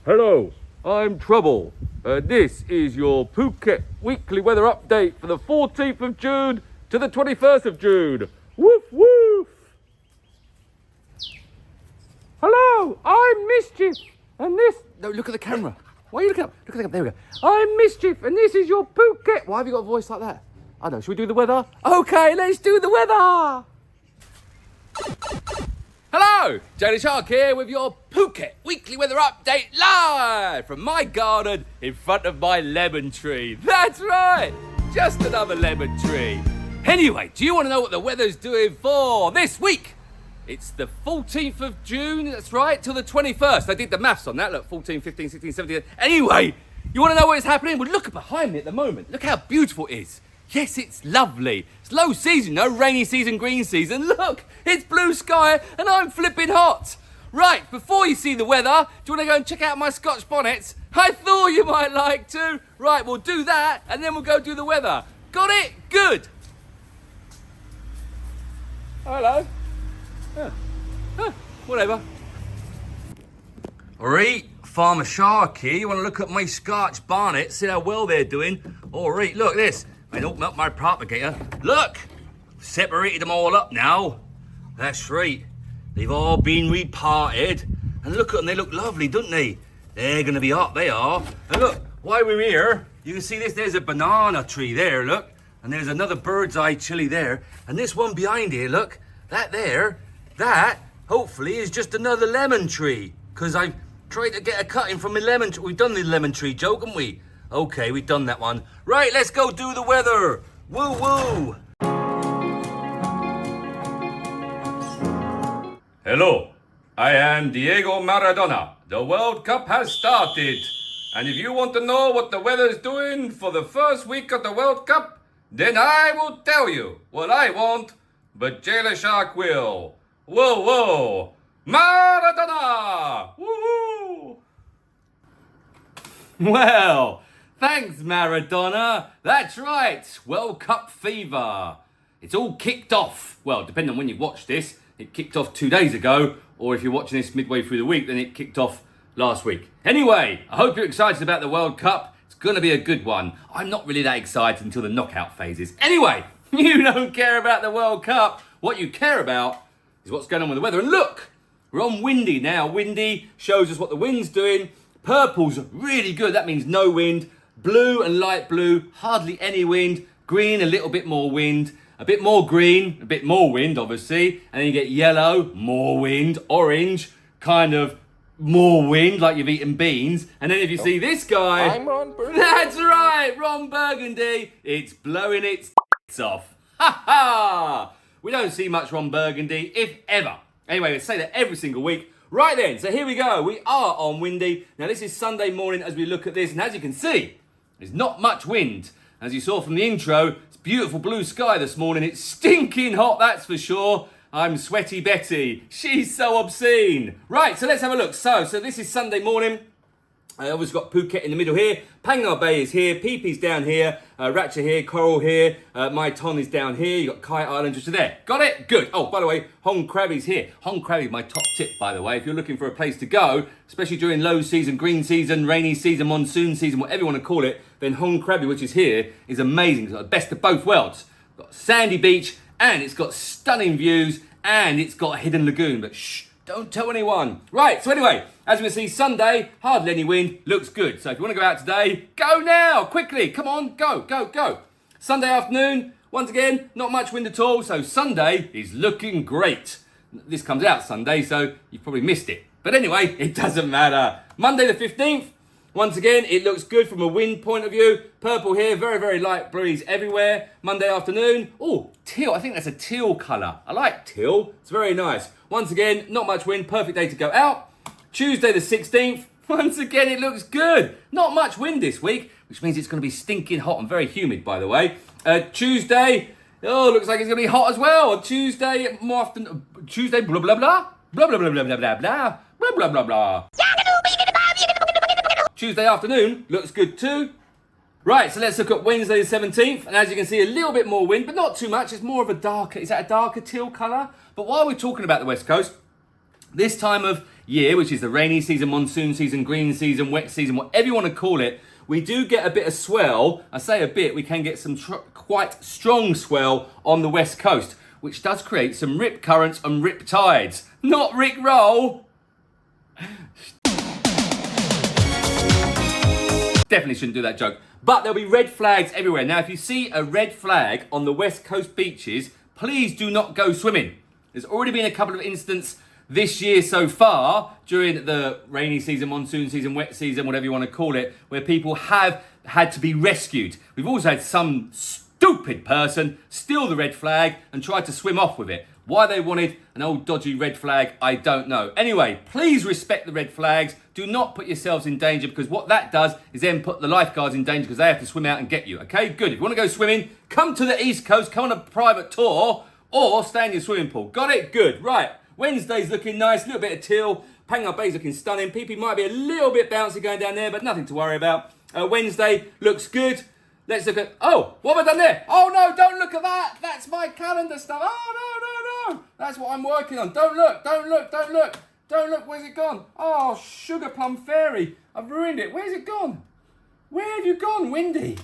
Hello, I'm Trouble. This is your Phuket weekly weather update for the 14th of June to the 21st of June. Woof woof! Hello, I'm Mischief, and this... No, look at the camera. Why are you looking up? Look at the camera. There we go. I'm Mischief, and this is your Phuket. Why have you got a voice like that? I don't know. Should we do the weather? Okay, let's do the weather. Hello, Jay Leshark here with your Phuket weekly weather update live from my garden in front of my lemon tree. That's right, just another lemon tree. Anyway, do you want to know what the weather's doing for this week? It's the 14th of June, that's right, till the 21st. I did the maths on that, look, 14, 15, 16, 17. Anyway, you want to know what is happening? Well, look behind me at the moment. Look how beautiful it is. Yes, it's lovely. It's low season, no rainy season, green season. Look, it's blue sky and I'm flipping hot. Right, before you see the weather, do you want to go and check out my Scotch Bonnets? I thought you might like to. Right, we'll do that and then we'll go do the weather. Got it? Good. Hello. Whatever. Alright, Farmer Shark here. You want to look at my Scotch Bonnet, see how well they're doing? Alright, look at this. I open up my propagator. Look! Separated them all up now. That's right. They've all been reparted. And look at them, they look lovely, don't they? They're going to be hot, they are. And look, while we're here, you can see this. There's a banana tree there, look. And there's another bird's eye chili there. And this one behind here, look. That there, that, hopefully, is just another lemon tree. Because I've tried to get a cutting from a lemon tree. We've done the lemon tree joke, haven't we? Okay, we've done that one. Right, let's go do the weather. Woo woo. Hello, I am Diego Maradona. The World Cup has started. And if you want to know what the weather's doing for the first week of the World Cup, then I will tell you. Well, I won't, but Jay Leshark will. Whoa, whoa. Maradona! Woohoo! Well, thanks, Maradona. That's right, World Cup fever. It's all kicked off. Well, depending on when you watch this, it kicked off 2 days ago, or if you're watching this midway through the week, then it kicked off last week. Anyway, I hope you're excited about the World Cup. It's going to be a good one. I'm not really that excited until the knockout phases. Anyway, you don't care about the World Cup. What you care about is what's going on with the weather. And look, we're on windy now. Windy shows us what the wind's doing. Purple's really good. That means no wind. Blue and light blue, hardly any wind. Green, a little bit more wind. A bit more green, a bit more wind, obviously. And then you get yellow, more wind. Orange, kind of more wind, like you've eaten beans. And then if you see this guy... I'm Ron Burgundy. That's right, Ron Burgundy. It's blowing its off. Ha ha! We don't see much Ron Burgundy, if ever. Anyway, we say that every single week. Right then, so here we go. We are on windy. Now, this is Sunday morning as we look at this. And as you can see, there's not much wind. As you saw from the intro, it's beautiful blue sky this morning. It's stinking hot, that's for sure. I'm Sweaty Betty. She's so obscene. Right, so let's have a look. So this is Sunday morning. I always got Phuket in the middle here. Phang Nga Bay is here. Phi Phi's down here. Ratcha here. Coral here. Mai Ton is down here. You got Khai Islands just there. Got it? Good. Oh, by the way, Hong Krabi's here. Hong Krabi, my top tip, by the way. If you're looking for a place to go, especially during low season, green season, rainy season, monsoon season, whatever you want to call it, then Hong Krabi, which is here, is amazing. It's got the best of both worlds. It's got a sandy beach, and it's got stunning views, and it's got a hidden lagoon. But shh, don't tell anyone. Right, so anyway, as we can see, Sunday, hardly any wind, looks good. So if you want to go out today, go now, quickly. Come on, go, go, go. Sunday afternoon, once again, not much wind at all. So Sunday is looking great. This comes out Sunday, so you've probably missed it. But anyway, it doesn't matter. Monday the 15th, once again, it looks good from a wind point of view. Purple here, very, very light breeze everywhere. Monday afternoon, oh, teal. I think that's a teal colour. I like teal. It's very nice. Once again, not much wind, perfect day to go out. Tuesday the 16th, once again, it looks good. Not much wind this week, which means it's going to be stinking hot and very humid, by the way. Tuesday, oh, looks like it's going to be hot as well. Tuesday, more often, Tuesday, blah, blah, blah. Blah, blah, blah, blah, blah, blah, blah. Blah, blah, blah, blah. Tuesday afternoon looks good too. Right, so let's look at Wednesday the 17th. And as you can see, a little bit more wind, but not too much. It's more of a darker, is that a darker teal colour? But while we're talking about the West Coast, this time of year, which is the rainy season, monsoon season, green season, wet season, whatever you want to call it, we do get a bit of swell. I say a bit, we can get some quite strong swell on the west coast, which does create some rip currents and rip tides. Not Rick Roll. Definitely shouldn't do that joke. But there'll be red flags everywhere. Now, if you see a red flag on the west coast beaches, please do not go swimming. There's already been a couple of incidents this year so far during the rainy season, monsoon season, wet season, whatever you want to call it, where people have had to be rescued. We've also had some stupid person steal the red flag and try to swim off with it. Why they wanted an old dodgy red flag, I don't know. Anyway, please respect the red flags. Do not put yourselves in danger, because what that does is then put the lifeguards in danger because they have to swim out and get you. Okay, good. If you want to go swimming, come to the East Coast, come on a private tour, or stay in your swimming pool. Got it? Good. Right. Wednesday's looking nice. A little bit of teal. Phang Nga Bay's looking stunning. PP might be a little bit bouncy going down there, but nothing to worry about. Wednesday looks good. Let's look at... Oh, what have I done there? Oh, no, don't look at that. That's my calendar stuff. Oh, no. That's what I'm working on. Don't look. Don't look. Where's it gone? Oh, Sugar Plum Fairy. I've ruined it. Where's it gone? Where have you gone, Windy?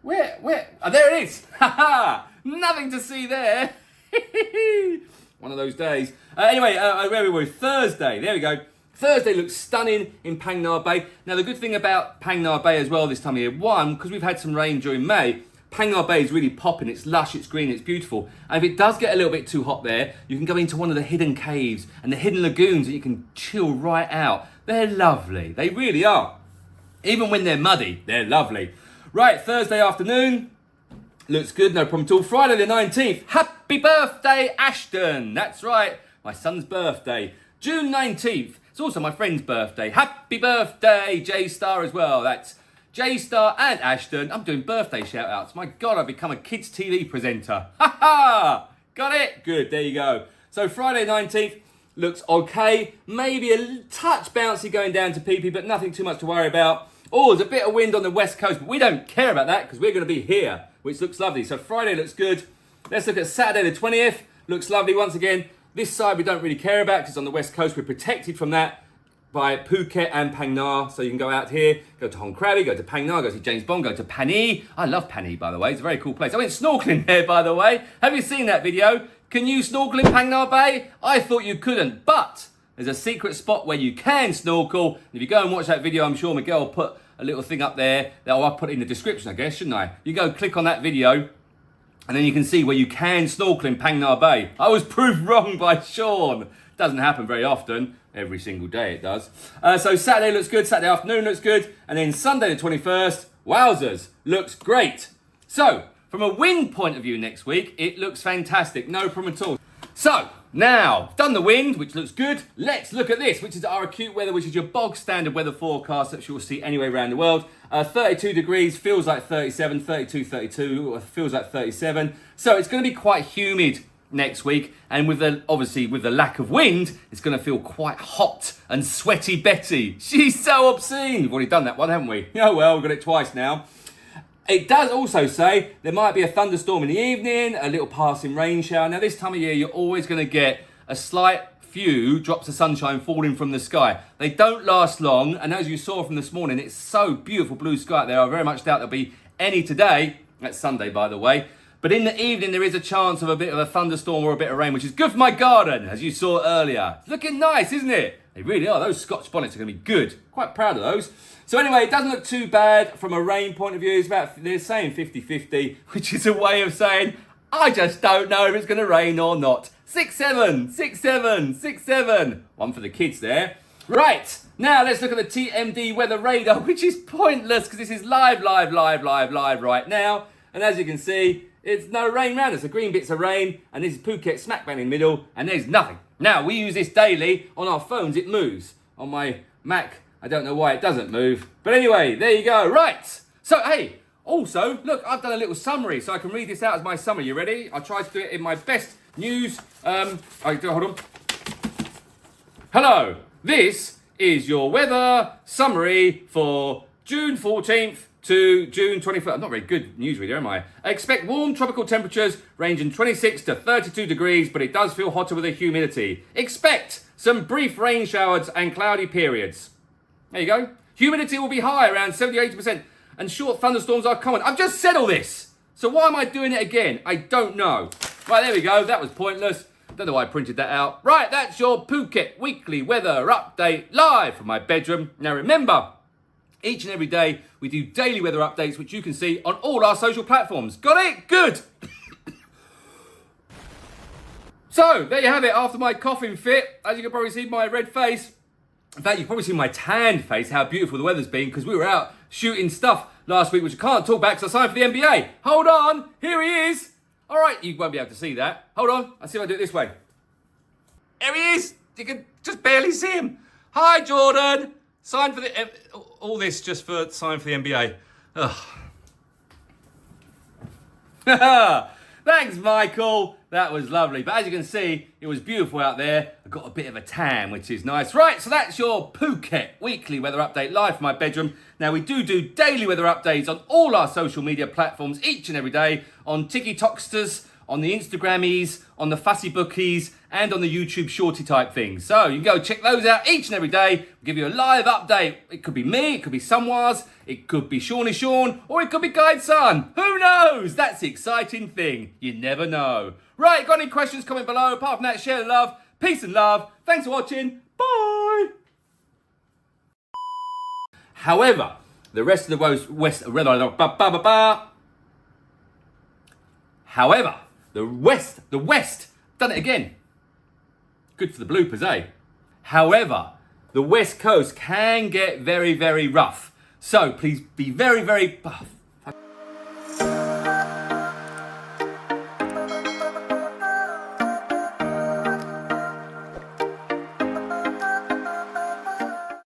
Where? Oh, there it is. Ha ha. Nothing to see there. One of those days. Anyway, where we were? Thursday. There we go. Thursday looks stunning in Phang Nga Bay. Now, the good thing about Phang Nga Bay as well this time of year, one, because we've had some rain during May, Phang Nga Bay is really popping. It's lush, it's green, it's beautiful. And if it does get a little bit too hot there, you can go into one of the hidden caves and the hidden lagoons and you can chill right out. They're lovely. They really are. Even when they're muddy, they're lovely. Right, Thursday afternoon. Looks good, no problem at all. Friday the 19th. Happy birthday, Ashton. That's right, my son's birthday. June 19th. It's also my friend's birthday. Happy birthday, Jay Star as well. That's Jay Star and Ashton. I'm doing birthday shout outs. My God, I've become a kids TV presenter. Ha ha! Got it? Good, there you go. So Friday 19th looks okay. Maybe a touch bouncy going down to PP, but nothing too much to worry about. Oh, there's a bit of wind on the west coast, but we don't care about that because we're going to be here, which looks lovely. So Friday looks good. Let's look at Saturday the 20th. Looks lovely once again. This side we don't really care about because on the west coast we're protected from that by Phuket and Phang Nga. So you can go out here, go to Krabi, go to Phang Nga, go see James Bond, go to Pani. I love Pani, by the way. It's a very cool place. I went snorkeling there, by the way. Have you seen that video? Can you snorkel in Phang Nga Bay? I thought you couldn't, but there's a secret spot where you can snorkel. If you go and watch that video, I'm sure Miguel will put a little thing up there that I'll put in the description, I guess, shouldn't I? You go click on that video, and then you can see where you can snorkel in Phang Nga Bay. I was proved wrong by Sean. Doesn't happen very often. Every single day it does. So Saturday looks good. Saturday afternoon looks good. And then Sunday the 21st, wowzers, looks great. So, from a wind point of view next week, it looks fantastic. No problem at all. So, now, done the wind, which looks good. Let's look at this, which is our acute weather, which is your bog standard weather forecast that you'll see anywhere around the world. 32 degrees, feels like 37, 32, 32, feels like 37. So it's going to be quite humid next week. And obviously with the lack of wind, it's going to feel quite hot and sweaty Betty. She's so obscene. We've already done that one, haven't we? Oh, well, we've got it twice now. It does also say there might be a thunderstorm in the evening, a little passing rain shower. Now, this time of year, you're always going to get a slight few drops of sunshine falling from the sky. They don't last long, and as you saw from this morning, it's so beautiful blue sky out there. I very much doubt there'll be any today. That's Sunday, by the way. But in the evening, there is a chance of a bit of a thunderstorm or a bit of rain, which is good for my garden, as you saw earlier. It's looking nice, isn't it? They really are. Those Scotch bonnets are going to be good. Quite proud of those. So anyway, it doesn't look too bad from a rain point of view. It's about, they're saying 50-50, which is a way of saying, I just don't know if it's going to rain or not. 6-7, 6-7, 6-7. One for the kids there. Right, now let's look at the TMD weather radar, which is pointless because this is live right now. And as you can see, it's no rain around us. The green bits are rain, and this is Phuket smack bang in the middle, and there's nothing. Now, we use this daily. On our phones, it moves. On my Mac, I don't know why it doesn't move. But anyway, there you go. Right. So, hey, also, look, I've done a little summary, so I can read this out as my summary. You ready? I tried to do it in my best news. Hold on. Hello. This is your weather summary for June 14th to June 21st. I'm not very good newsreader, am I? Expect warm tropical temperatures ranging 26 to 32 degrees, but it does feel hotter with the humidity. Expect some brief rain showers and cloudy periods. There you go. Humidity will be high, around 70-80%, and short thunderstorms are common. I've just said all this, so why am I doing it again? I don't know. Right, there we go. That was pointless. Don't know why I printed that out. Right, that's your Phuket weekly weather update live from my bedroom. Now remember, each and every day we do daily weather updates, which you can see on all our social platforms. Got it? Good. So, there you have it. After my coughing fit, as you can probably see my red face. In fact, you've probably seen my tanned face, how beautiful the weather's been, because we were out shooting stuff last week, which I can't talk about because I signed for the NBA. Hold on, here he is. All right, you won't be able to see that. Hold on, I'll see if I do it this way. There he is. You can just barely see him. Hi, Jordan. Signed for the... all this just for sign for the NBA. Ugh. Thanks, Michael. That was lovely. But as you can see, it was beautiful out there. I got a bit of a tan, which is nice. Right, so that's your Phuket weekly weather update live from my bedroom. Now, we do daily weather updates on all our social media platforms each and every day, on TikToksters, on the Instagrammies, on the Fussy Bookies, and on the YouTube shorty type things. So you can go check those out each and every day. We'll give you a live update. It could be me, it could be Sunwaz, it could be Shawnee Sean, or it could be Guide Son. Who knows? That's the exciting thing. You never know. Right, got any questions? Comment below. Apart from that, share the love. Peace and love. Thanks for watching. Bye. However, the rest of the West, done it again. Good for the bloopers, eh? However, the West Coast can get very, very rough. So please be very, very...